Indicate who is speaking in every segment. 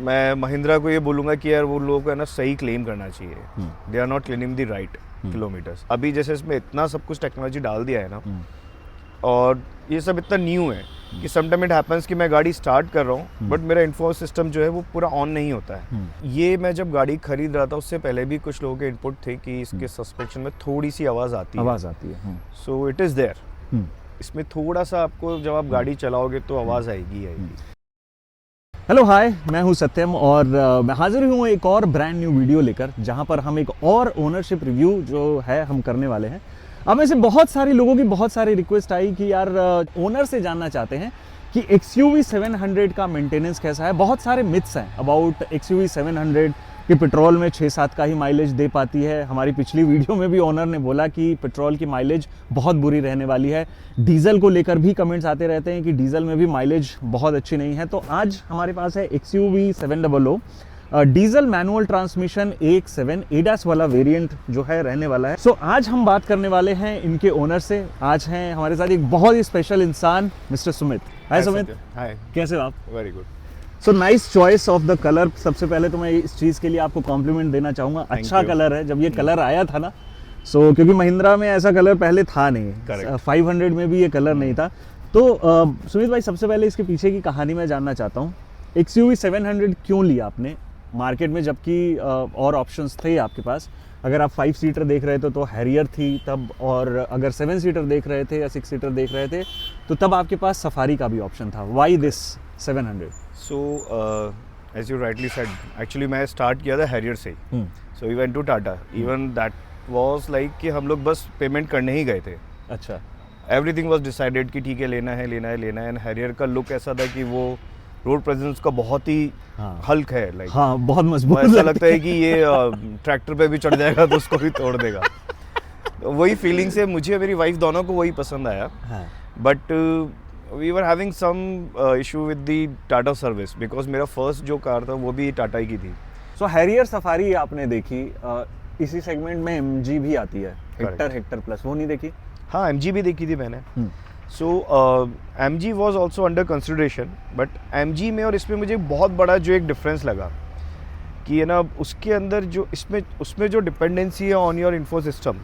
Speaker 1: मैं महिंद्रा को ये बोलूँगा कि यार वो लोगों को है ना सही क्लेम करना चाहिए। They are not claiming the right kilometres. अभी जैसे इसमें इतना सब कुछ टेक्नोलॉजी डाल दिया है ना, और ये सब इतना न्यू है कि समटाइम इट हैपेंस कि मैं गाड़ी स्टार्ट कर रहा हूँ बट मेरा इन्फो सिस्टम जो है वो पूरा ऑन नहीं होता है। ये मैं जब गाड़ी खरीद रहा था उससे पहले भी कुछ लोगों के इनपुट थे कि इसके सस्पेंशन में थोड़ी सी आवाज़ आती है। So it is there. इसमें थोड़ा सा आपको जब आप गाड़ी चलाओगे तो आवाज़ आएगी।
Speaker 2: हेलो हाय, मैं हूं सत्यम और मैं हाजिर हूं एक और ब्रांड न्यू वीडियो लेकर, जहां पर हम एक और ओनरशिप रिव्यू जो है हम करने वाले हैं। अब में से बहुत सारे लोगों की बहुत सारी रिक्वेस्ट आई कि यार ओनर से जानना चाहते हैं कि XUV 700 का मेंटेनेंस कैसा है। बहुत सारे मिथ्स हैं अबाउट XUV 700 कि पेट्रोल में 6-7 का ही माइलेज दे पाती है। हमारी पिछली वीडियो में भी ओनर ने बोला कि पेट्रोल की माइलेज बहुत बुरी रहने वाली है। डीजल को लेकर भी कमेंट्स आते रहते हैं कि डीजल में भी माइलेज बहुत अच्छी नहीं है। तो आज हमारे पास है XUV 700 diesel manual transmission AX7 ADAS वाला वेरिएंट जो है रहने वाला है। सो आज हम बात करने वाले हैं इनके ओनर से। आज हैं हमारे साथ एक बहुत ही स्पेशल इंसान, मिस्टर सुमित। हाय सुमित।
Speaker 1: हाय,
Speaker 2: कैसे हो आप?
Speaker 1: Very good.
Speaker 2: So nice choice of the colour. सबसे पहले तो मैं इस चीज़ के लिए आपको कॉम्प्लीमेंट देना चाहूँगा। अच्छा कलर है। जब ये कलर आया था ना, क्योंकि महिंद्रा में ऐसा कलर पहले था नहीं, 500 में भी ये कलर नहीं था। तो सुमित भाई, सबसे पहले इसके पीछे की कहानी मैं जानना चाहता हूँ। XUV 700 क्यों लिया आपने मार्केट में, जबकि और ऑप्शंस थे आपके पास? अगर आप 5 सीटर देख रहे थे तो हैरियर थी तब, और अगर 7 सीटर देख रहे थे या 6 सीटर देख रहे थे तो तब आपके पास सफारी का भी ऑप्शन था। Why this 700?
Speaker 1: So as you rightly said, actually मैं स्टार्ट किया था हैरियर से ही। So we went to Tata. Even that was like कि हम लोग बस पेमेंट करने ही गए थे।
Speaker 2: अच्छा।
Speaker 1: एवरीथिंग वाज डिसाइडेड कि ठीक है, लेना है। एंड हैरियर का लुक ऐसा था कि वो रोड प्रेजेंस का बहुत ही हल्क है, लाइक
Speaker 2: बहुत मजबूत।
Speaker 1: ऐसा लगता है कि ये ट्रैक्टर पे भी चढ़ जाएगा तो उसको भी तोड़ देगा। तो वही फीलिंग से मुझे और मेरी वाइफ दोनों को वही पसंद आया। But we were having some issue with the Tata service, because मेरा फर्स्ट जो कार था वो भी टाटा की थी।
Speaker 2: सो हैरियर सफारी आपने देखी। इसी सेगमेंट में MG भी आती है, हेक्टर प्लस, वो नहीं देखी?
Speaker 1: हाँ, MG भी देखी थी मैंने। सो MG was also under consideration, but MG में और इसमें मुझे बहुत बड़ा जो एक डिफरेंस लगा कि है ना, उसके अंदर जो उसमें जो डिपेंडेंसी है on your info system,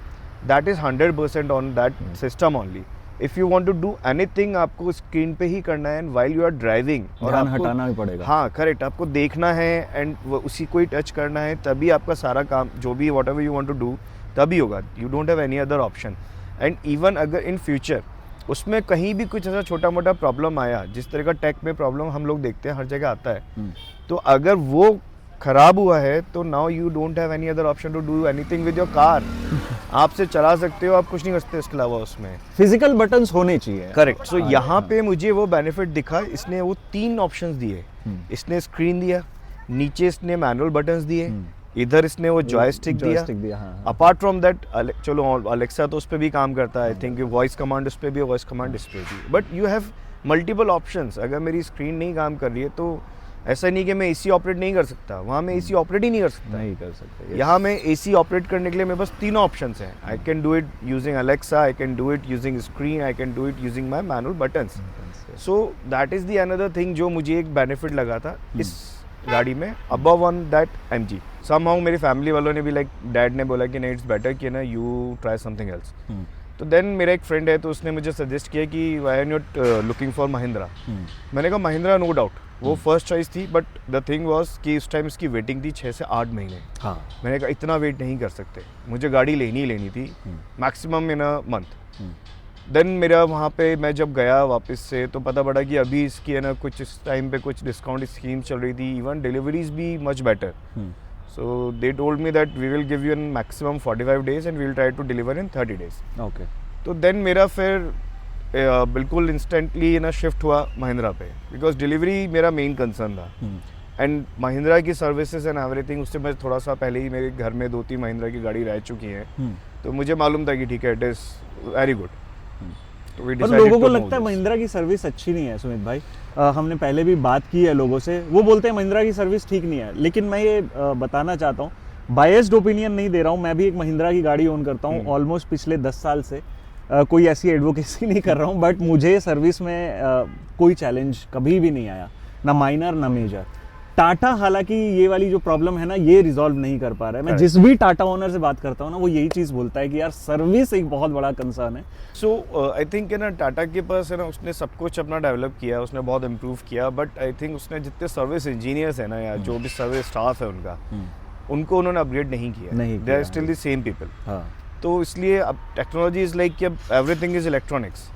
Speaker 1: that is 100% on that system only. If you want to do anything, आपको स्क्रीन पे ही करना है, and while you are driving और
Speaker 2: हटाना भी पड़ेगा।
Speaker 1: हाँ, करेक्ट। आपको देखना है एंड उसी को ही टच करना है, तभी आपका सारा काम जो भी whatever you want to do तभी होगा। You don't have any other option. And even अगर इन फ्यूचर उसमें कहीं भी कुछ ऐसा छोटा मोटा प्रॉब्लम आया, जिस तरह का टेक में प्रॉब्लम हम लोग देखते हैं हर जगह आता है, तो अगर वो खराब हुआ है तो now you don't have any other option to do anything with your car. आपसे चला सकते हो, आप कुछ नहीं कर सकते इसके अलावा। उसमें फिजिकल
Speaker 2: बटन्स होने चाहिए।
Speaker 1: करेक्ट। सो यहाँ पे मुझे वो बेनिफिट दिखा। इसने वो 3 ऑप्शंस दिए। इसने स्क्रीन दिया, नीचे इसने मैनुअल बटन्स दिए, इधर इसने वो जॉयस्टिक दिया। अपार्ट फ्रॉम दैट, चलो अलेक्सा तो उस पर भी काम करता है, आई थिंक वॉइस कमांड उस पर भी, वॉइस कमांड इस पर भी, but you have multiple options. अगर मेरी स्क्रीन नहीं काम कर रही है तो ऐसा नहीं कि मैं AC ऑपरेट नहीं कर सकता, वहाँ मैं AC ऑपरेट ही नहीं कर सकता। यहाँ मैं AC ऑपरेट करने के लिए मेरे पास 3 ऑप्शंस हैं। I can do it using Alexa, I can do it using screen, I can do it using my manual buttons. So that is the another thing जो मुझे एक बेनिफिट लगा था इस गाड़ी में, above on that MG। Somehow मेरी family वालों ने भी, लाइक डैड ने बोला कि नहीं, इट्स बेटर कि ना यू ट्राई समथिंग एल्स। तो देन मेरा एक फ्रेंड है तो उसने मुझे सजेस्ट किया कि why are not looking for Mahindra. मैंने कहा महिंद्रा नो डाउट, वो फर्स्ट चॉइस थी, बट द थिंग वाज कि उस टाइम इसकी वेटिंग थी 6 से 8 महीने। मैंने कहा इतना वेट नहीं कर सकते, मुझे गाड़ी लेनी थी maximum in a month. Then मेरा वहाँ पे मैं जब गया वापस से तो पता पड़ा कि अभी इसकी है ना कुछ इस टाइम पे कुछ डिस्काउंट स्कीम चल रही थी, इवन डिलीवरीज भी much better. So they told me that we will give you in maximum 45 days and we will try to deliver in 30 days। Okay. तो देन मेरा फिर बिल्कुल इंस्टेंटली ना शिफ्ट हुआ महिंद्रा पे, बिकॉज डिलीवरी मेरा मेन कंसर्न था। एंड महिंद्रा की सर्विसेज एंड एवरीथिंग, उससे मैं थोड़ा सा पहले ही मेरे घर में 2-3 महिंद्रा की गाड़ी रह चुकी है, तो मुझे मालूम था कि ठीक है, इट इज़ वेरी गुड।
Speaker 2: तो लोगों को लगता है महिंद्रा की सर्विस अच्छी नहीं है सुमित भाई। हमने पहले भी बात की है लोगों से, वो बोलते हैं महिंद्रा की सर्विस ठीक नहीं है। लेकिन मैं ये बताना चाहता हूँ, बायस्ड ओपिनियन नहीं दे रहा हूँ, मैं भी एक महिंद्रा की गाड़ी ओन करता हूँ ऑलमोस्ट पिछले 10 साल से। कोई ऐसी एडवोकेसी नहीं कर रहा हूँ, बट मुझे सर्विस में कोई चैलेंज कभी भी नहीं आया, ना माइनर ना मेजर। टाटा हालांकि ये वाली जो प्रॉब्लम है ना ये रिजॉल्व नहीं कर पा रहा है। मैं जिस भी टाटा ओनर से बात करता हूँ ना वो यही चीज़ बोलता है कि यार सर्विस एक बहुत बड़ा कंसर्न है।
Speaker 1: सो आई थिंक है ना टाटा के पास है ना उसने सब कुछ अपना डेवलप किया, उसने बहुत इम्प्रूव किया, बट आई थिंक उसने जितने सर्विस इंजीनियर्स है ना या जो भी सर्विस स्टाफ है उनका उनको उन्होंने अपग्रेड नहीं किया, they are still the same people. तो इसलिए अब टेक्नोलॉजी इज़ लाइक कि अब एवरीथिंग इज़ इलेक्ट्रॉनिक्स।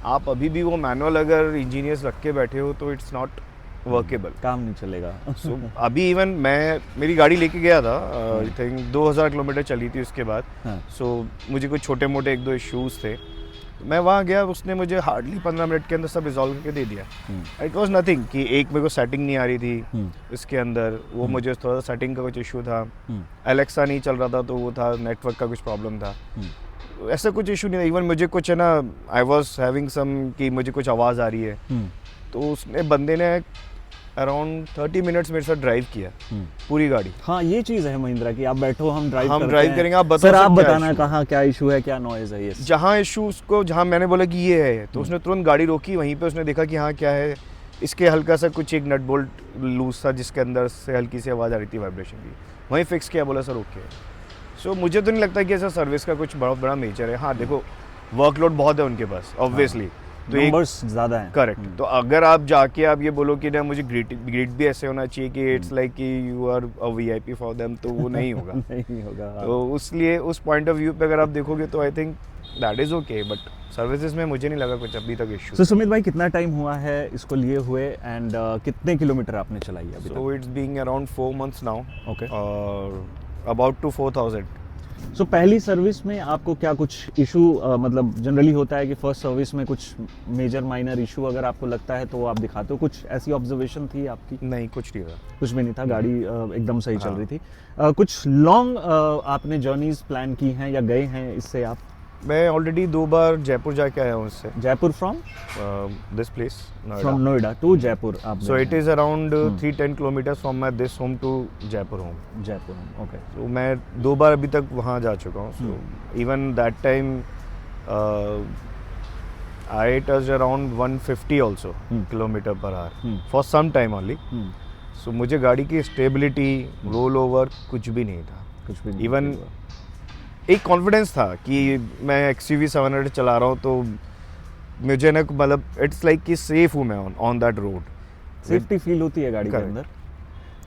Speaker 1: आप अभी भी वो मैनुअल अगर इंजीनियर्स रख के बैठे हो तो इट्स नॉट वर्केबल,
Speaker 2: काम नहीं चलेगा।
Speaker 1: so, अभी इवन मैं मेरी गाड़ी लेके गया था, आई थिंक 2000 किलोमीटर चली थी उसके बाद। मुझे कुछ छोटे मोटे 1-2 इश्यूज़ थे, मैं वहाँ गया, उसने मुझे हार्डली 15 मिनट के अंदर सब रिजॉल्व करके दे दिया। इट वाज नथिंग कि एक मेरे को सेटिंग नहीं आ रही थी इसके अंदर, वो मुझे थोड़ा सा सेटिंग का कुछ इशू था, एलेक्सा नहीं चल रहा था तो वो था, नेटवर्क का कुछ प्रॉब्लम था, ऐसा कुछ इशू नहीं था। इवन मुझे कुछ है ना आई वॉज हैविंग सम कि मुझे कुछ आवाज़ आ रही है, तो उसने बंदे ने अराउंड 30 मिनट्स मेरे साथ ड्राइव किया पूरी गाड़ी।
Speaker 2: हाँ ये चीज़ है महिंद्रा की, आप बैठो हम ड्राइव
Speaker 1: करेंगे, आप
Speaker 2: सर आप बताना कहाँ क्या इशू है, क्या नॉइज़ है। ये
Speaker 1: जहाँ इशू उसको, जहाँ मैंने बोला कि ये है तो उसने तुरंत गाड़ी रोकी, वहीं पे उसने देखा कि हाँ क्या है, इसके हल्का सा कुछ एक नट बोल्ट लूज था जिसके अंदर से हल्की सी आवाज़ आ रही थी वाइब्रेशन की, वहीं फिक्स किया, बोला सर ओके। सो मुझे तो नहीं लगता कि ऐसा सर्विस का कुछ बहुत बड़ा मेजर है। हाँ देखो वर्कलोड बहुत है उनके पास ऑब्वियसली, तो
Speaker 2: नंबर्स ज़्यादा हैं।
Speaker 1: करेक्ट, तो अगर आप जाके आप ये बोलो कि ना मुझे ग्रिड भी ऐसे होना चाहिए कि इट्स लाइक कि you are a VIP for them, तो वो नहीं होगा।
Speaker 2: नहीं होगा।
Speaker 1: तो इसलिए उस पॉइंट ऑफ व्यू पे अगर आप देखोगे तो I think that is okay, but services में मुझे नहीं लगा कुछ अभी तक इशू।
Speaker 2: तो सुमित भाई कितना टाइम हुआ है इसको लिए हुए एंड कितने किलोमीटर आपने चलाई है अभी तक?
Speaker 1: So it's being around 4 months now,
Speaker 2: okay,
Speaker 1: और अबाउट टू 4000।
Speaker 2: सो पहली सर्विस में आपको क्या कुछ इशू, मतलब जनरली होता है कि फर्स्ट सर्विस में कुछ मेजर माइनर इशू अगर आपको लगता है तो आप दिखाते हो, कुछ ऐसी ऑब्जर्वेशन थी आपकी?
Speaker 1: नहीं, कुछ नहीं था,
Speaker 2: कुछ भी नहीं था, गाड़ी एकदम सही चल रही थी। कुछ लॉन्ग आपने जर्नीज प्लान की हैं या गए हैं इससे आप?
Speaker 1: मैं ऑलरेडी 2 बार जयपुर जाके आया हूँ इससे।
Speaker 2: Jaipur from
Speaker 1: this place,
Speaker 2: from Noida to Jaipur आप?
Speaker 1: So it is around 310 kilometres from my this home to Jaipur home.
Speaker 2: Jaipur home, okay.
Speaker 1: तो मैं 2 बार अभी तक वहाँ जा चुका हूँ। So even that time I touch around 150 also kilometre per hour for some time only. So मुझे गाड़ी की स्टेबिलिटी, रोल ओवर कुछ भी नहीं था,
Speaker 2: कुछ भी नहीं।
Speaker 1: इवन एक कॉन्फिडेंस था कि मैं XUV 700 चला रहा हूँ तो मुझे ना मतलब इट्स लाइक कि सेफ हूँ मैं on that road,
Speaker 2: safety feel होती है गाड़ी के अंदर।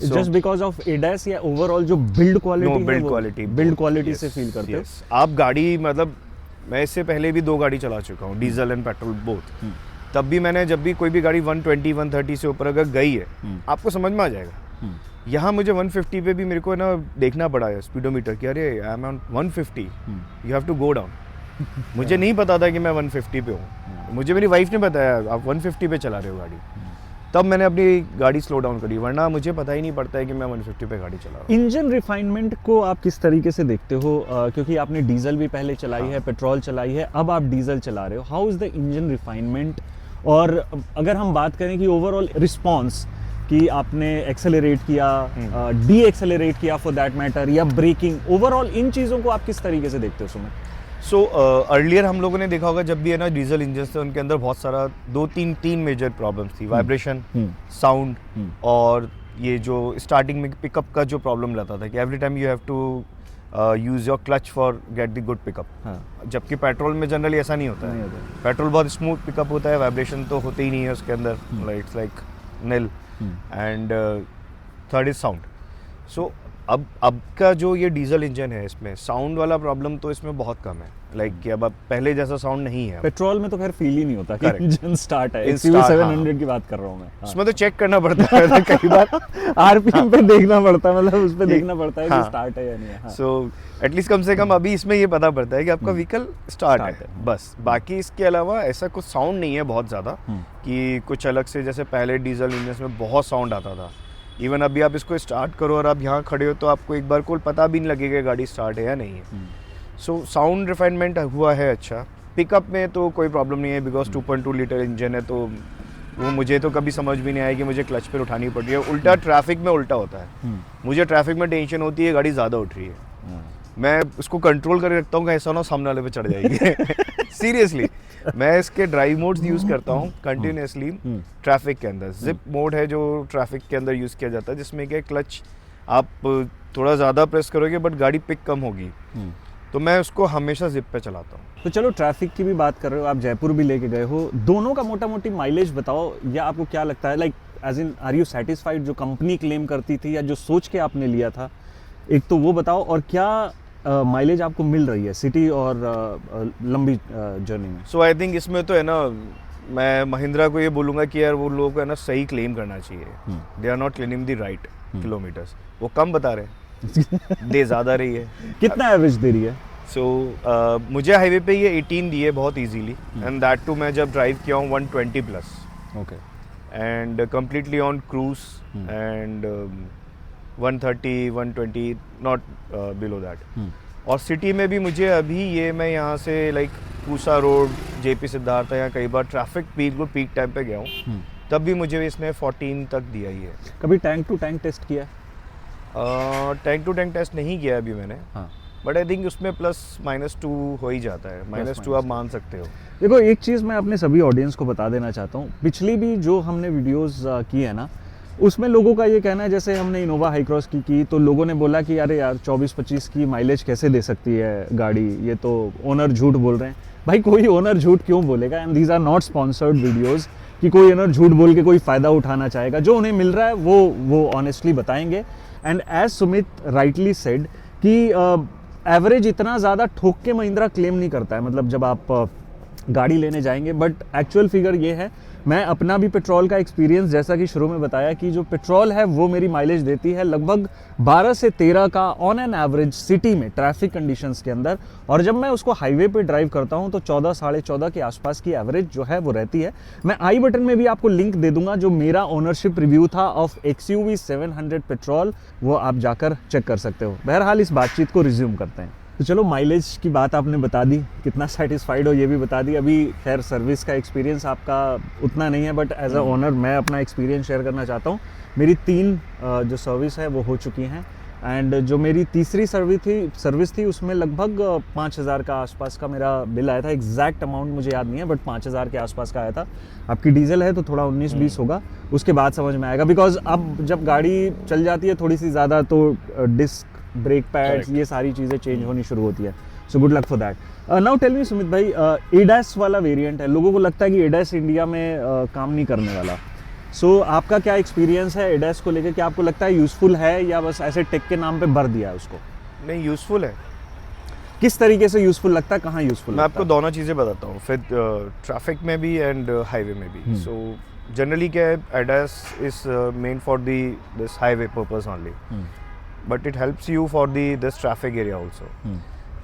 Speaker 2: जस्ट बिकॉज ऑफ एडस या ओवरऑल जो बिल्ड क्वालिटी, बिल्ड क्वालिटी से फील करते हो
Speaker 1: आप गाड़ी। मतलब मैं इससे पहले भी 2 गाड़ी चला चुका हूँ, डीजल एंड पेट्रोल बोथ, तब भी मैंने जब भी कोई भी गाड़ी 120 130 से ऊपर अगर गई है आपको समझ में आ जाएगा। यहाँ मुझे 150 पे भी मेरे को ना देखना पड़ा है स्पीडोमीटर कि अरे I am on 150, you have to go down. मुझे नहीं पता था कि मैं 150 पे हूँ, मुझे मेरी वाइफ ने बताया आप 150 पे चला रहे हो गाड़ी, तब मैंने अपनी गाड़ी स्लो डाउन करी, वरना मुझे पता ही नहीं पड़ता है कि मैं 150 पे गाड़ी चला रहा हूँ।
Speaker 2: इंजन रिफाइनमेंट को आप किस तरीके से देखते हो, क्योंकि आपने डीजल भी पहले चलाई है, पेट्रोल चलाई है, अब आप डीजल चला रहे हो, how is the engine refinement? और अगर हम बात करें कि ओवरऑल रिस्पॉन्स कि आपने एक्सेलरेट किया, डी एक्सेलरेट किया फॉर दैट मैटर, या ब्रेकिंग, ओवरऑल इन चीज़ों को आप किस तरीके से देखते हो सुमित?
Speaker 1: सो अर्लियर हम लोगों ने देखा होगा जब भी है ना डीजल इंजन थे उनके अंदर बहुत सारा 2-3 मेजर प्रॉब्लम्स थी, वाइब्रेशन, साउंड, और ये जो स्टार्टिंग में पिकअप का जो प्रॉब्लम रहता था कि every time you have to use your clutch for get the good pickup. जबकि पेट्रोल में जनरली ऐसा नहीं होता है, पेट्रोल बहुत स्मूथ पिकअप होता है, वाइब्रेशन तो होते ही नहीं है उसके अंदर, it's like nil. And third is sound. So अब का जो ये डीजल इंजन है इसमें साउंड वाला प्रॉब्लम तो इसमें बहुत कम है, लाइक कि अब पहले जैसा साउंड नहीं है।
Speaker 2: पेट्रोल में तो खैर फील ही नहीं होता कि इंजन स्टार्ट है। XUV 700 की बात कर रहा हूँ मैं।
Speaker 1: उसमें तो चेक करना पड़ता है कई बार,
Speaker 2: आरपीएम पे देखना पड़ता है, मतलब उस पे देखना पड़ता है कि स्टार्ट है या नहीं है।
Speaker 1: सो एटलीस्ट कम से कम अभी इसमें ये पता पड़ता है कि आपका व्हीकल स्टार्ट है बस। बाकी इसके अलावा ऐसा कुछ साउंड नहीं है बहुत ज़्यादा कि कुछ अलग से, जैसे पहले डीजल इंजन में बहुत साउंड आता था। इवन अभी आप इसको स्टार्ट करो और आप यहाँ खड़े हो तो आपको एक बार को पता भी नहीं लगेगा गाड़ी स्टार्ट है या नहीं है। सो साउंड रिफाइनमेंट हुआ है अच्छा। पिकअप में तो कोई प्रॉब्लम नहीं है बिकॉज 2.2 लीटर इंजन है, तो वो मुझे तो कभी समझ भी नहीं आया कि मुझे क्लच पर उठानी पड़ रही है। उल्टा ट्रैफिक में उल्टा होता है, मुझे ट्रैफिक में टेंशन होती है गाड़ी ज़्यादा उठ रही है, मैं उसको कंट्रोल करके रखता हूँ कि ऐसा ना सामने वाले पे चढ़ जाएगी। सीरियसली मैं इसके ड्राइव मोड्स यूज़ करता हूँ कंटिन्यूसली ट्रैफिक के अंदर। जिप मोड है जो ट्रैफिक के अंदर यूज़ किया जाता है, जिसमें क्या क्लच आप थोड़ा ज़्यादा प्रेस करोगे बट गाड़ी पिक कम होगी, तो मैं उसको हमेशा जिप पे चलाता हूँ।
Speaker 2: तो चलो ट्रैफिक की भी बात कर रहे हो, आप जयपुर भी लेके गए हो, दोनों का मोटा मोटी माइलेज बताओ, या आपको क्या लगता है, like as in are you satisfied जो कंपनी क्लेम करती थी या जो सोच के आपने लिया था, एक तो वो बताओ, और क्या माइलेज आपको मिल रही है सिटी और लंबी जर्नी में?
Speaker 1: सो आई थिंक इसमें तो है ना, मैं महिंद्रा को ये बोलूँगा कि यार वो लोगों को है ना सही क्लेम करना चाहिए। They are not claiming the right kilometres, वो कम बता रहे हैं दे ज़्यादा रही है।
Speaker 2: कितना एवरेज दे रही है?
Speaker 1: सो मुझे हाईवे पे ये 18 दिए बहुत इजीली, एंड दैट टू मैं जब ड्राइव किया हूँ 120 plus,
Speaker 2: okay,
Speaker 1: and completely on cruise, and 130 120 not below that. और सिटी में भी मुझे अभी ये मैं यहाँ से like Pusa road, JP Siddharth, यहाँ कई बार ट्रैफिक बिल्कुल पीक टाइम पे गया हूँ, तब भी मुझे इसने 14 तक दिया ही है।
Speaker 2: कभी टैंक टू टैंक टेस्ट किया?
Speaker 1: टैंक टू टैंक टेस्ट नहीं किया अभी मैंने,
Speaker 2: हाँ,
Speaker 1: बट आई थिंक उसमें -2 हो ही जाता है, -2 आप मान सकते हो।
Speaker 2: देखो एक चीज़ मैं अपने सभी ऑडियंस को बता देना चाहता हूँ, पिछली भी जो हमने वीडियोस की है ना, उसमें लोगों का ये कहना है, जैसे हमने इनोवा हाई क्रॉस की तो लोगों ने बोला कि अरे यार 24-25 की माइलेज कैसे दे सकती है गाड़ी, ये तो ओनर झूठ बोल रहे हैं। भाई कोई ओनर झूठ क्यों बोलेगा, and these are not sponsored videos कि कोई ओनर झूठ बोल के कोई फ़ायदा उठाना चाहेगा। जो उन्हें मिल रहा है वो ऑनेस्टली बताएंगे। And as Sumit rightly said कि एवरेज इतना ज़्यादा ठोक के महिंद्रा क्लेम नहीं करता है, मतलब जब आप गाड़ी लेने जाएंगे, बट एक्चुअल फिगर ये है, मैं अपना भी पेट्रोल का एक्सपीरियंस, जैसा कि शुरू में बताया कि जो पेट्रोल है वो मेरी माइलेज देती है लगभग 12 से 13 का ऑन एन एवरेज सिटी में ट्रैफिक कंडीशंस के अंदर, और जब मैं उसको हाईवे पे ड्राइव करता हूं तो 14 साढ़े 14 के आसपास की एवरेज जो है वो रहती है। मैं आई बटन में भी आपको लिंक दे दूंगा, जो मेरा ओनरशिप रिव्यू था ऑफ XUV 700 पेट्रोल, वो आप जाकर चेक कर सकते हो। बहरहाल इस बातचीत को रिज्यूम करते हैं। तो चलो माइलेज की बात आपने बता दी, कितना सेटिस्फाइड हो ये भी बता दी। अभी खैर सर्विस का एक्सपीरियंस आपका उतना नहीं है, बट एज अ ओनर मैं अपना एक्सपीरियंस शेयर करना चाहता हूँ। मेरी 3 जो सर्विस है वो हो चुकी हैं, एंड जो मेरी तीसरी सर्विस थी उसमें लगभग 5000 का आसपास का मेरा बिल आया था। एग्जैक्ट अमाउंट मुझे याद नहीं है, बट 5000 के आसपास का आया था। आपकी डीजल है तो थोड़ा 19-20 होगा, उसके बाद समझ में आएगा, बिकॉज अब जब गाड़ी चल जाती है थोड़ी सी ज़्यादा तो डिस्क, ब्रेक पैड्स, ये सारी चीज़ें चेंज होनी शुरू होती है। So good luck for that. Now tell me Sumit भाई, ADAS वाला वेरिएंट है, लोगों को लगता है कि ADAS इंडिया में काम नहीं करने वाला। सो आपका क्या एक्सपीरियंस है ADAS को लेकर? क्या आपको लगता है यूज़फुल है, या बस ऐसे टेक के नाम पे भर दिया है उसको?
Speaker 1: नहीं, यूज़फुल है।
Speaker 2: किस तरीके से यूज़फुल लगता है, कहाँ यूज़फुल?
Speaker 1: मैं आपको दोनों चीज़ें बताता हूँ, फिर ट्रैफिक में भी एंड हाईवे में भी। सो जनरली क्या है, ADAS is main for this highway purpose only, but it helps you for this traffic area also.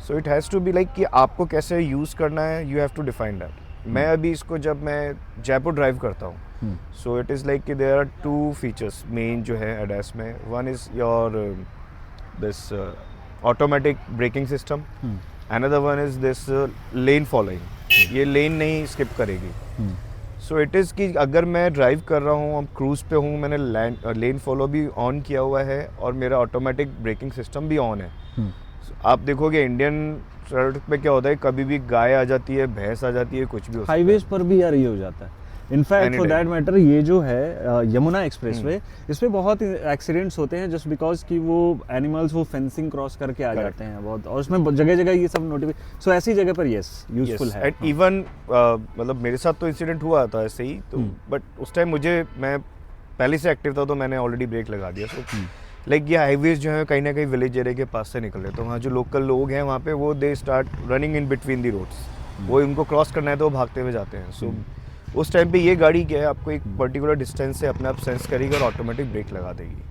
Speaker 1: So it has to be like कि आपको कैसे यूज़ करना है, you have to define that. मैं अभी इसको जब मैं जयपुर ड्राइव करता हूँ, so it is like कि there are 2 features main जो है ADAS में. One is your this automatic braking system. Another one is this lane following. ये लेन नहीं स्किप करेगी. सो इट इज़ कि अगर मैं ड्राइव कर रहा हूँ, अब क्रूज़ पे हूँ, मैंने लेन फॉलो भी ऑन किया हुआ है और मेरा ऑटोमेटिक ब्रेकिंग सिस्टम भी ऑन है। आप देखोगे इंडियन सड़क पे क्या होता है, कभी भी गाय आ जाती है, भैंस आ जाती है, कुछ भी हो सकता है।
Speaker 2: हाईवेज पर भी यार ये हो जाता है। इनफैक्ट फॉर दैट मैटर ये जो है यमुना एक्सप्रेसवे, इस पे बहुत एक्सीडेंट्स होते हैं जस्ट बिकॉज कि वो एनिमल्स वो फेंसिंग क्रॉस करके आ जाते हैं बहुत, और उसमें जगह जगह ये सब नोटिफिकेशन। सो ऐसी जगह पर यस यूजफुल है।
Speaker 1: एंड इवन मतलब मेरे साथ तो इंसिडेंट हुआ था ऐसे ही, तो बट उस टाइम मैं पहले से एक्टिव था तो मैंने ऑलरेडी ब्रेक लगा दिया। सो लाइक ये हाईवेज जो है कहीं ना कहीं विलेज एरिया के पास से निकल रहे, तो वहाँ जो लोकल लोग हैं वहाँ पे वो they start running in between the roads, वो उनको क्रॉस करना है तो वो भागते हुए जाते हैं। सो उस टाइम पे ये गाड़ी क्या है, आपको एक पर्टिकुलर डिस्टेंस से अपने आप सेंस करेगी और ऑटोमेटिक ब्रेक लगा देगी।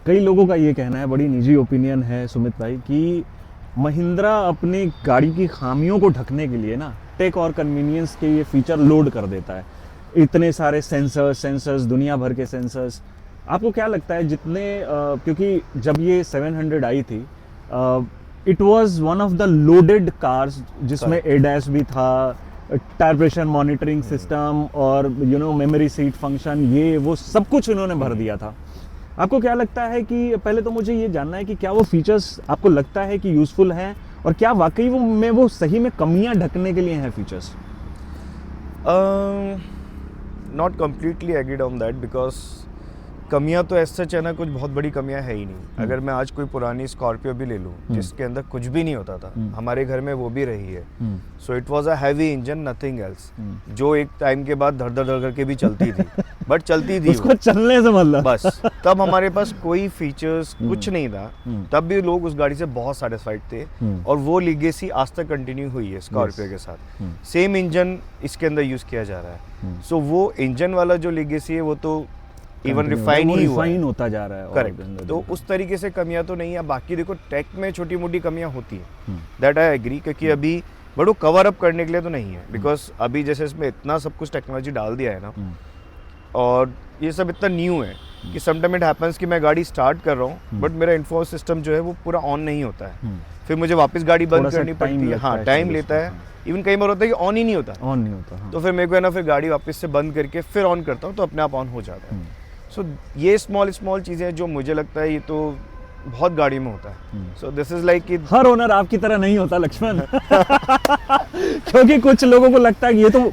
Speaker 2: कई लोगों का ये कहना है, बड़ी निजी ओपिनियन है सुमित भाई, कि महिंद्रा अपनी गाड़ी की खामियों को ढकने के लिए ना टेक और कन्वीनियंस के ये फीचर लोड कर देता है। इतने सारे सेंसर्स, दुनिया भर के सेंसर्स। आपको क्या लगता है जितने क्योंकि जब ये 700 आई थी, it was one of the loaded cars जिसमें ADAS भी था, टायर प्रेशर मॉनिटरिंग सिस्टम और मेमोरी सीट फंक्शन, ये वो सब कुछ उन्होंने भर दिया था। आपको क्या लगता है कि पहले तो मुझे ये जानना है कि क्या वो फीचर्स आपको लगता है कि यूज़फुल हैं, और क्या वाकई वो सही में कमियां ढकने के लिए हैं features?
Speaker 1: Not completely agreed on that, because कमियां तो ऐसा है ना, कुछ बहुत बड़ी कमियां है ही नहीं। अगर मैं आज कोई पुरानी स्कॉर्पियो भी ले लूं जिसके अंदर कुछ भी नहीं होता था, हमारे घर में वो भी रही है, so it was a heavy engine, nothing else, जो एक टाइम के बाद धड़ धड़ धड़ करके भी चलती थी, बट चलती थी
Speaker 2: उसको चलने से मतलब
Speaker 1: बस। तब हमारे पास कोई फीचर्स कुछ नहीं था, तब भी लोग उस गाड़ी से बहुत सेटिस्फाइड थे, और वो लीगेसी आज तक कंटिन्यू हुई है स्कॉर्पियो के साथ। सेम इंजन इसके अंदर यूज किया जा रहा है, सो वो इंजन वाला जो लीगेसी है वो तो इवन रिफाइन
Speaker 2: होता जा रहा है।
Speaker 1: करेक्ट, तो उस तरीके से कमियां तो नहीं है। बाकी देखो टेक में छोटी मोटी कमियां होती हैं, दैट आई एग्री, क्योंकि अभी बड़ो कवर अप करने के लिए तो नहीं है, बिकॉज अभी जैसे इसमें इतना सब कुछ टेक्नोलॉजी डाल दिया है ना, और ये सब इतना न्यू है कि समटाइम इट हैपेंस कि मैं गाड़ी स्टार्ट कर रहा हूँ बट मेरा इन्फो सिस्टम जो है वो पूरा ऑन नहीं होता है, फिर मुझे वापस गाड़ी बंद करनी पड़ती है। हाँ, टाइम लेता है, इवन कई बार होता है कि ऑन ही नहीं होता, तो फिर मेरे को है ना, फिर गाड़ी वापस से बंद करके फिर ऑन करता हूँ तो अपने आप ऑन हो जाता है। सो ये स्मॉल चीज़ें हैं जो मुझे लगता है ये तो बहुत गाड़ी में होता है। So this is like,
Speaker 2: her owner आपकी तरह नहीं होता लक्ष्मण। क्योंकि कुछ लोगों को लगता है कि ये तो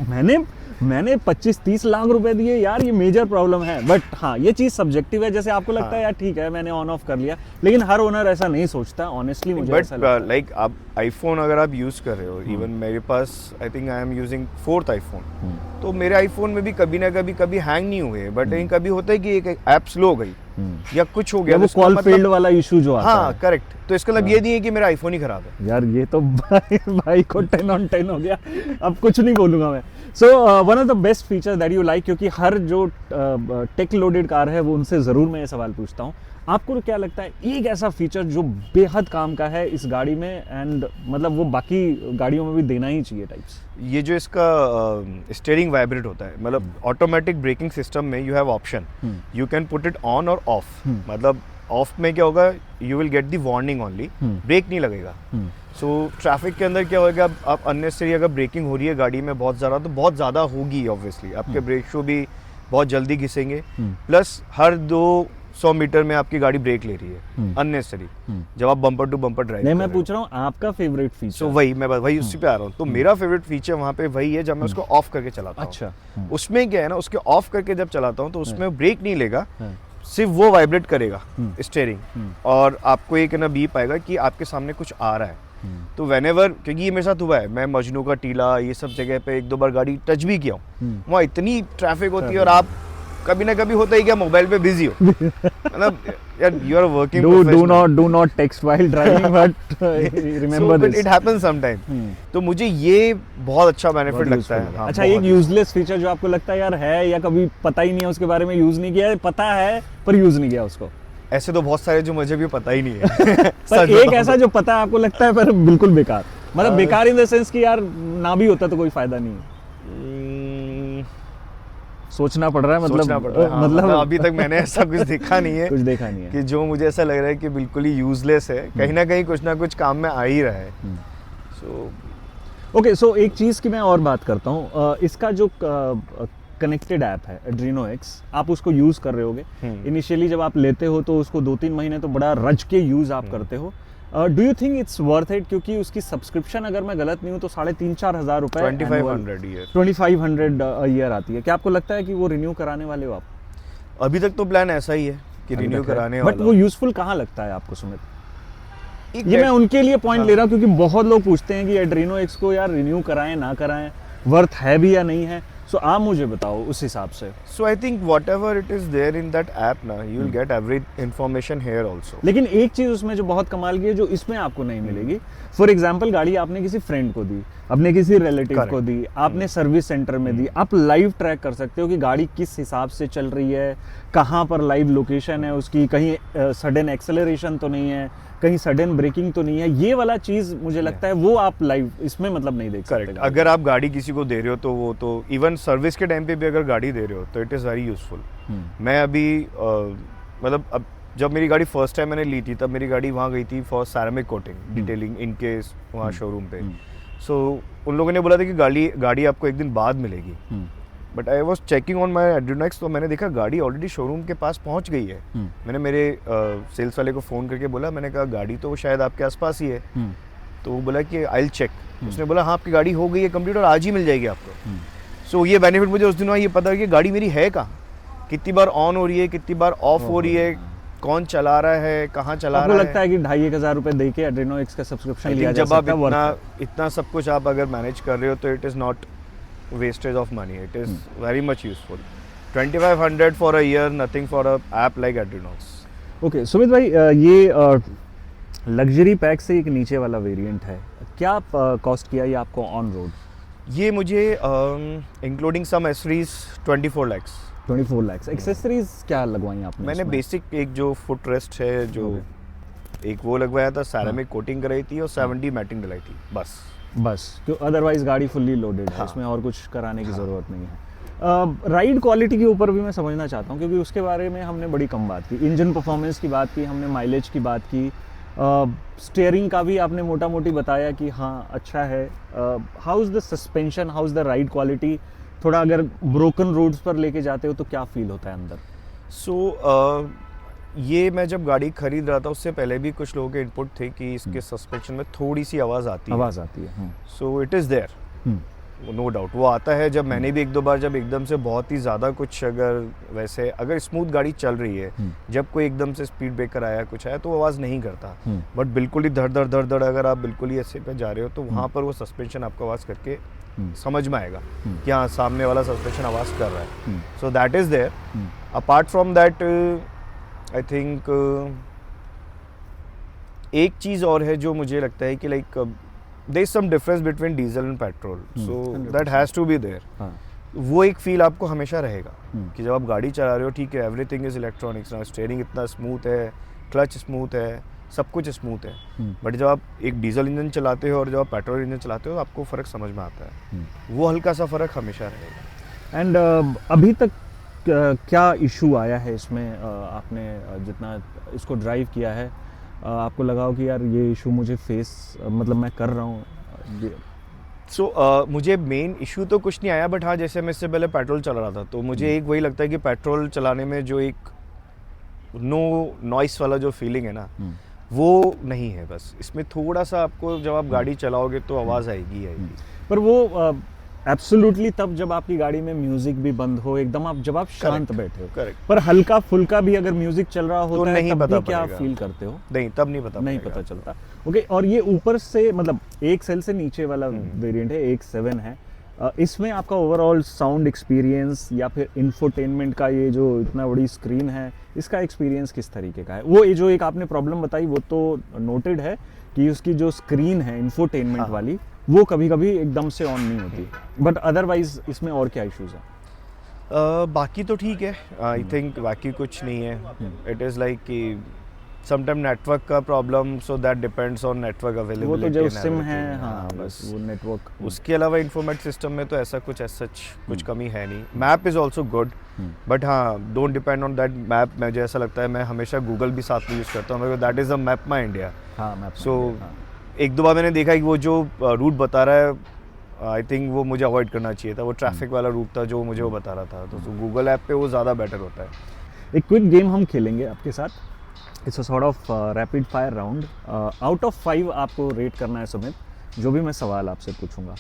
Speaker 2: मैंने 25-30 लाख रुपए दिए यार, ये मेजर प्रॉब्लम है। बट हाँ, ये चीज सब्जेक्टिव है, जैसे आपको लगता है यार ठीक है मैंने ऑन ऑफ कर लिया, लेकिन हर ओनर ऐसा नहीं सोचता ऑनेस्टली, मुझे ऐसा लगता है।
Speaker 1: लाइक आप आईफोन अगर आप यूज कर रहे हो, इवन मेरे पास I think I am using 4th iPhone, तो मेरे आईफोन में भी कभी ना कभी हैंग नहीं हुए, बट कभी होता है कि एक ऐप स्लो हो गई या कुछ हो गया,
Speaker 2: वो कॉल फेल्ड वाला इशू जो आता है।
Speaker 1: हाँ करेक्ट, तो इसका मतलब ये नहीं है कि मेरा आईफोन ही खराब है
Speaker 2: यार। ये तो भाई को 10 on 10 हो गया, अब कुछ नहीं बोलूंगा मैं। So one of the best feature that you like, क्योंकि हर जो टेक लोडेड कार है वो उनसे जरूर मैं ये सवाल पूछता हूँ, आपको क्या लगता है एक ऐसा फीचर जो बेहद काम का है इस गाड़ी में, एंड मतलब वो बाकी गाड़ियों में भी देना ही चाहिए टाइप्स?
Speaker 1: ये जो इसका स्टीयरिंग वाइब्रेट होता है, मतलब ऑटोमेटिक ब्रेकिंग सिस्टम में you have option, you can put it on और ऑफ। मतलब ऑफ में क्या होगा, you will get the warning only, brake नहीं लगेगा। सो ट्रैफिक के अंदर क्या होगा, आप अननेसेसरी अगर ब्रेकिंग हो रही है गाड़ी में बहुत ज़्यादा, तो बहुत ज़्यादा होगी ऑब्वियसली, आपके ब्रेक शो भी बहुत जल्दी घिसेंगे, प्लस हर 200 मीटर में आपकी गाड़ी ब्रेक ले रही है अननेसेसरी, जब आप बम्पर टू बम्पर ड्राइव।
Speaker 2: नहीं, मैं पूछ रहा हूँ आपका फेवरेट फीचर।
Speaker 1: सो वही उसी पे आ रहा हूँ, तो मेरा फेवरेट फीचर वहाँ पे वही है जब मैं उसको ऑफ करके चलाता हूँ।
Speaker 2: अच्छा,
Speaker 1: उसमें क्या है ना, उसके ऑफ करके जब चलाता हूँ तो उसमें ब्रेक नहीं लेगा, सिर्फ वो वाइब्रेट करेगा स्टीयरिंग, और आपको एक ना बीप आएगा कि आपके सामने कुछ आ रहा है। तो व्हेनेवर, क्योंकि ये मेरे साथ हुआ है, मैं मजनू का टीला ये सब जगह पे 1-2 बार गाड़ी टच भी किया हूँ, वहाँ इतनी ट्रैफिक होती है, और आप कभी ना कभी होता है क्या, मोबाइल पे बिजी हो, मतलब यार you are working,
Speaker 2: do not text while driving, but remember this,
Speaker 1: it happens sometime. तो मुझे ये बहुत अच्छा बेनिफिट लगता है। हाँ,
Speaker 2: अच्छा, एक यूजलेस फीचर जो आपको लगता है यार है, या कभी पता ही नहीं है उसके बारे में, यूज नहीं किया है, पता है पर यूज नहीं किया उसको?
Speaker 1: ऐसे तो बहुत सारे जो मुझे भी पता ही नहीं है।
Speaker 2: पर एक ऐसा जो पता है आपको लगता है पर बिल्कुल बेकार, मतलब बेकार इन द सेंस कि यार ना भी होता तो कोई फायदा नहीं है। सोचना पड़ रहा है, मतलब
Speaker 1: अभी तक मैंने ऐसा कुछ देखा नहीं है,
Speaker 2: कुछ देखा नहीं है
Speaker 1: कि जो मुझे ऐसा लग रहा है कि बिल्कुल ही यूजलेस है, कहीं ना कहीं कुछ ना कुछ काम में आ ही रहा है।
Speaker 2: सो एक चीज़ की मैं और बात करता हूँ, इसका जो कनेक्टेड ऐप है एड्रीनो एक्स, आप उसको यूज़ कर रहे होगे इनिशियली, जब आप लेते हो तो उसको 2-3 महीने तो बड़ा रज के यूज़ आप करते हो। Do you think it's worth it, क्योंकि उसकी सब्सक्रिप्शन अगर मैं गलत नहीं हूँ तो 3,500-4 हज़ार रुपए 2500 ईयर आती है। क्या आपको लगता है कि वो रिन्यू कराने वाले हो आप?
Speaker 1: अभी तक तो प्लान ऐसा ही है कि रिन्यू कराने वाला,
Speaker 2: बट वो यूजफुल कहाँ लगता है आपको सुमित? ये मैं उनके लिए पॉइंट ले रहा हूँ, क्योंकि बहुत लोग पूछते हैं कि एड्रीनो एक्स को यार रिन्यू कराएं ना कराएं, वर्थ है भी या नहीं है। सो आप मुझे बताओ उस हिसाब से।
Speaker 1: So I think what ever it is there in that app ना, you will get every information here also.
Speaker 2: लेकिन एक चीज उसमें जो बहुत कमाल की है, जो इसमें आपको नहीं मिलेगी, फॉर एग्जाम्पल गाड़ी आपने किसी फ्रेंड को दी, अपने किसी रिलेटिव को दी, आपने सर्विस सेंटर में दी, आप लाइव ट्रैक कर सकते हो कि गाड़ी किस हिसाब से चल रही है, कहाँ पर लाइव लोकेशन है उसकी, कहीं सडन एक्सेलरेशन तो नहीं है, कहीं सडन ब्रेकिंग तो नहीं है। ये वाला चीज मुझे लगता है वो आप लाइव इसमें मतलब नहीं देख सकते।
Speaker 1: अगर आप गाड़ी किसी को दे रहे हो तो वो तो इवन सर्विस के टाइम पे भी अगर गाड़ी दे रहे हो तो इट इज़ वेरी यूजफुल। मैं अभी मतलब अब जब मेरी गाड़ी फर्स्ट टाइम मैंने ली थी तब मेरी गाड़ी वहाँ गई थी फॉर सैरामिक कोटिंग डिटेलिंग इनके वहाँ शोरूम पे। सो उन लोगों ने बोला था कि गाड़ी आपको एक दिन बाद मिलेगी, but I was checking on my Adreno x, तो मैंने देखा गाड़ी ऑलरेडी शोरूम के पास पहुंच गई है। मैंने मेरे सेल्स वाले को फ़ोन करके बोला, मैंने कहा गाड़ी तो शायद आपके आसपास ही है। तो वो बोला कि आई विल चेक। उसने बोला हाँ आपकी गाड़ी हो गई है कंप्लीट और आज ही मिल जाएगी आपको। सो ये बेनिफिट मुझे उस दिन ये पता है कि गाड़ी मेरी है कहाँ, कितनी बार ऑन हो रही है, कितनी बार ऑफ हो रही है, कौन चला रहा है, कहाँ चला रहा है।
Speaker 2: आपको लगता है कि 2,500 रुपए दे के एड्रेनो एक्स का सब्सक्रिप्शन लिया जा
Speaker 1: जब आप
Speaker 2: सकता है?
Speaker 1: इतना सब कुछ आप अगर मैनेज कर रहे हो तो it is not wastage of money, it is very much useful. 2500 for a year, nothing for a app like Adrenox.
Speaker 2: Okay Sumit भाई, ये लग्जरी पैक से एक नीचे वाला वेरिएंट है, क्या कॉस्ट किया ये आपको ऑन रोड?
Speaker 1: ये मुझे including some accessories 24 lakhs।
Speaker 2: 24 lakh. Accessories क्या लगवाई आपने?
Speaker 1: मैंने
Speaker 2: इसमें?
Speaker 1: बेसिक एक जो फुट रेस्ट है जो एक वो लगवाया था, सैरामिक कोटिंग कराई थी और 70 मैटिंग डलाई थी, बस।
Speaker 2: तो अदरवाइज गाड़ी फुल्ली लोडेड है,
Speaker 1: हाँ।
Speaker 2: इसमें और कुछ कराने की ज़रूरत नहीं है। राइड क्वालिटी के ऊपर भी मैं समझना चाहता हूँ, क्योंकि उसके बारे में हमने बड़ी कम बात की। इंजन परफॉर्मेंस की बात की हमने, माइलेज की बात की, स्टीयरिंग का भी आपने मोटा मोटी बताया कि हाँ अच्छा है। How is the suspension, how is the ride quality? थोड़ा अगर ब्रोकन रोड्स पर लेके जाते हो तो क्या फील होता है अंदर?
Speaker 1: सो ये मैं जब गाड़ी खरीद रहा था उससे पहले भी कुछ लोगों के इनपुट थे कि इसके सस्पेंशन में थोड़ी सी आवाज़ आती है। So it is there, no doubt वो आता है। जब मैंने भी एक दो बार जब एकदम से बहुत ही ज़्यादा कुछ अगर स्मूथ गाड़ी चल रही है, जब कोई एकदम से स्पीड ब्रेकर आया कुछ आया तो आवाज़ नहीं करता, बट बिल्कुल ही धड़ धड़ अगर आप बिल्कुल ही ऐसे पे जा रहे हो तो वहाँ पर वो सस्पेंशन आपको आवाज़ करके समझ में आएगा कि हाँ सामने वाला सस्पेंशन आवाज़ कर रहा है। So that is there. Apart from that I think एक चीज़ और है जो मुझे लगता है कि like there is some difference between diesel and petrol, so that has to be there. वो एक फील आपको हमेशा रहेगा कि जब आप गाड़ी चला रहे हो, ठीक है एवरीथिंग इज इलेक्ट्रॉनिक्स ना, स्टीयरिंग इतना स्मूथ है, क्लच स्मूथ है, सब कुछ स्मूथ है, बट जब आप एक डीजल इंजन चलाते हो और जब आप पेट्रोल इंजन चलाते हो आपको फ़र्क समझ में आता है। वो हल्का सा फ़र्क हमेशा रहेगा।
Speaker 2: एंड अभी तक क्या इशू आया है इसमें? आपने जितना इसको ड्राइव किया है, आपको लगा हो कि यार ये इशू मुझे फेस मतलब मैं कर रहा हूँ?
Speaker 1: सो मुझे मेन इशू तो कुछ नहीं आया, बट हाँ जैसे मैं इससे पहले पेट्रोल चला रहा था तो मुझे एक वही लगता है कि पेट्रोल चलाने में जो एक नो नॉइस वाला जो फीलिंग है ना, वो नहीं है। बस इसमें थोड़ा सा आपको जब आप गाड़ी चलाओगे तो आवाज़ आएगी।
Speaker 2: पर वो एब्सोल्युटली तब जब आपकी गाड़ी में म्यूजिक भी बंद हो, एकदम आप जब आप शांत बैठे हो।
Speaker 1: करेक्ट।
Speaker 2: पर हल्का फुल्का भी अगर म्यूजिक चल रहा होता है
Speaker 1: नहीं
Speaker 2: तब
Speaker 1: पता
Speaker 2: भी क्या
Speaker 1: पड़ेगा।
Speaker 2: फील करते हो?
Speaker 1: नहीं, तब नहीं
Speaker 2: पता चलता। ओके, और ये ऊपर से मतलब एक सेल से नीचे वाला वेरिएंट है, एक 7 है। इसमें आपका ओवरऑल साउंड एक्सपीरियंस या फिर इंफोटेनमेंट का ये जो इतना बड़ी स्क्रीन है, इसका एक्सपीरियंस किस तरीके का है? वो ये जो एक आपने प्रॉब्लम बताई वो तो नोटेड है कि उसकी जो स्क्रीन है इंफोटेनमेंट वाली, वो कभी कभी एकदम से ऑन नहीं होती, बट अदरवाइज इसमें और क्या इश्यूज है?
Speaker 1: बाकी तो ठीक है, आई थिंक बाकी कुछ नहीं है। इट इज़ लाइक कि समटाइम नेटवर्क का problem, so that depends on network
Speaker 2: वो तो
Speaker 1: अवेलेबिलिटी।
Speaker 2: जो सिम है, हाँ बस वो नेटवर्क।
Speaker 1: उसके अलावा इंफॉर्मेट सिस्टम में तो ऐसा कुछ कुछ कमी है नहीं। Map is also good, but हाँ don't depend on that map. मुझे ऐसा लगता है मैं हमेशा गूगल भी साथ में यूज़ करता हूँ, that is the map my India.
Speaker 2: हाँ मैप।
Speaker 1: सो एक दो बार मैंने देखा कि वो जो रूट बता रहा है, आई थिंक वो मुझे अवॉइड करना चाहिए था। वो ट्रैफिक वाला रूट था जो मुझे वो बता रहा था, तो गूगल ऐप पे वो ज़्यादा बेटर होता है।
Speaker 2: एक क्विक गेम हम खेलेंगे आपके साथ। It's a sort of rapid fire round. Out of 5 आपको रेट करना है सुमित, जो भी मैं सवाल आपसे पूछूंगा।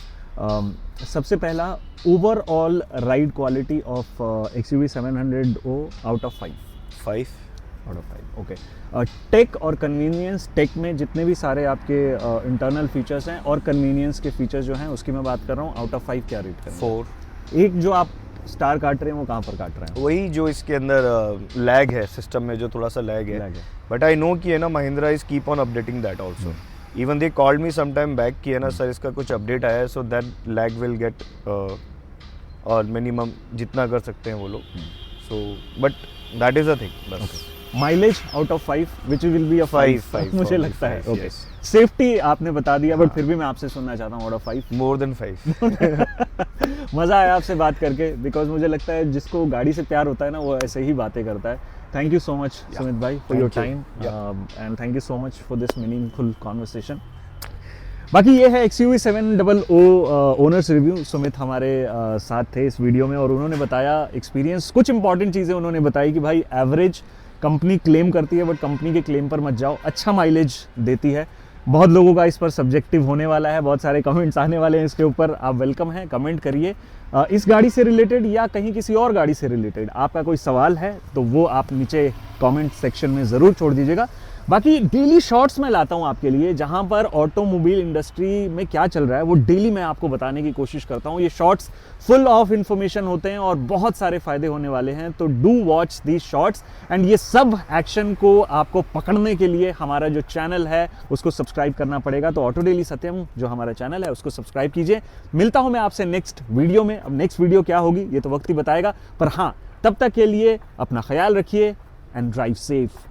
Speaker 2: सबसे पहला, overall ride quality of XUV 700O out of 5।
Speaker 1: 5
Speaker 2: out of 5, okay. Tech और कन्वीनियंस, टेक में जितने भी सारे आपके इंटरनल फीचर्स हैं और कन्वीनियंस के फीचर्स जो हैं उसकी मैं बात कर रहा हूँ, आउट ऑफ 5 क्या रेट करें?
Speaker 1: 4।
Speaker 2: एक जो आप स्टार काट रहे हैं वो कहाँ पर काट रहे हैं?
Speaker 1: वही जो इसके अंदर लैग है, सिस्टम में जो थोड़ा सा लैग है, बट आई नो कि है ना Mahindra is keep on updating that also. Even they called me some time back कि है ना सर इसका कुछ अपडेट आया है, so that lag will get और मिनिमम जितना कर सकते हैं वो लोग। So but that is a thing बस।
Speaker 2: Mileage out of 5 which will be a 5 मुझे लगता है। ओके, सेफ्टी आपने बता दिया, बट फिर भी मैं आपसे सुनना चाहता हूँ आउट ऑफ 5।
Speaker 1: More than 5।
Speaker 2: मज़ा आया आपसे बात करके, बिकॉज मुझे लगता है जिसको गाड़ी से प्यार होता है ना वो ऐसे ही बातें करता है। Thank you so much Sumit भाई for your time, and thank you so much for this meaningful conversation. बाकी ये है XUV 700O owners review. Sumit हमारे साथ थे इस वीडियो में और उन्होंने बताया एक्सपीरियंस, कुछ इंपॉर्टेंट चीज़ें उन्होंने बताई कि भाई एवरेज कंपनी क्लेम करती है, बट कंपनी के क्लेम पर मत जाओ, अच्छा माइलेज देती है, बहुत लोगों का इस पर सब्जेक्टिव होने वाला है, बहुत सारे कमेंट्स आने वाले हैं इसके ऊपर। आप वेलकम हैं, कमेंट करिए इस गाड़ी से रिलेटेड या कहीं किसी और गाड़ी से रिलेटेड आपका कोई सवाल है तो वो आप नीचे कमेंट सेक्शन में ज़रूर छोड़ दीजिएगा। बाकी डेली शॉर्ट्स मैं लाता हूँ आपके लिए, जहाँ पर ऑटोमोबाइल इंडस्ट्री में क्या चल रहा है वो डेली मैं आपको बताने की कोशिश करता हूँ। ये शॉर्ट्स फुल ऑफ इंफॉर्मेशन होते हैं और बहुत सारे फायदे होने वाले हैं, तो do watch these shorts. And ये सब एक्शन को आपको पकड़ने के लिए हमारा जो चैनल है उसको सब्सक्राइब करना पड़ेगा। तो ऑटो डेली सत्यम जो हमारा चैनल है उसको सब्सक्राइब कीजिए। मिलता हूँ मैं आपसे नेक्स्ट वीडियो में। अब नेक्स्ट वीडियो क्या होगी ये तो वक्त ही बताएगा, पर हाँ, तब तक के लिए अपना ख्याल रखिए एंड ड्राइव सेफ।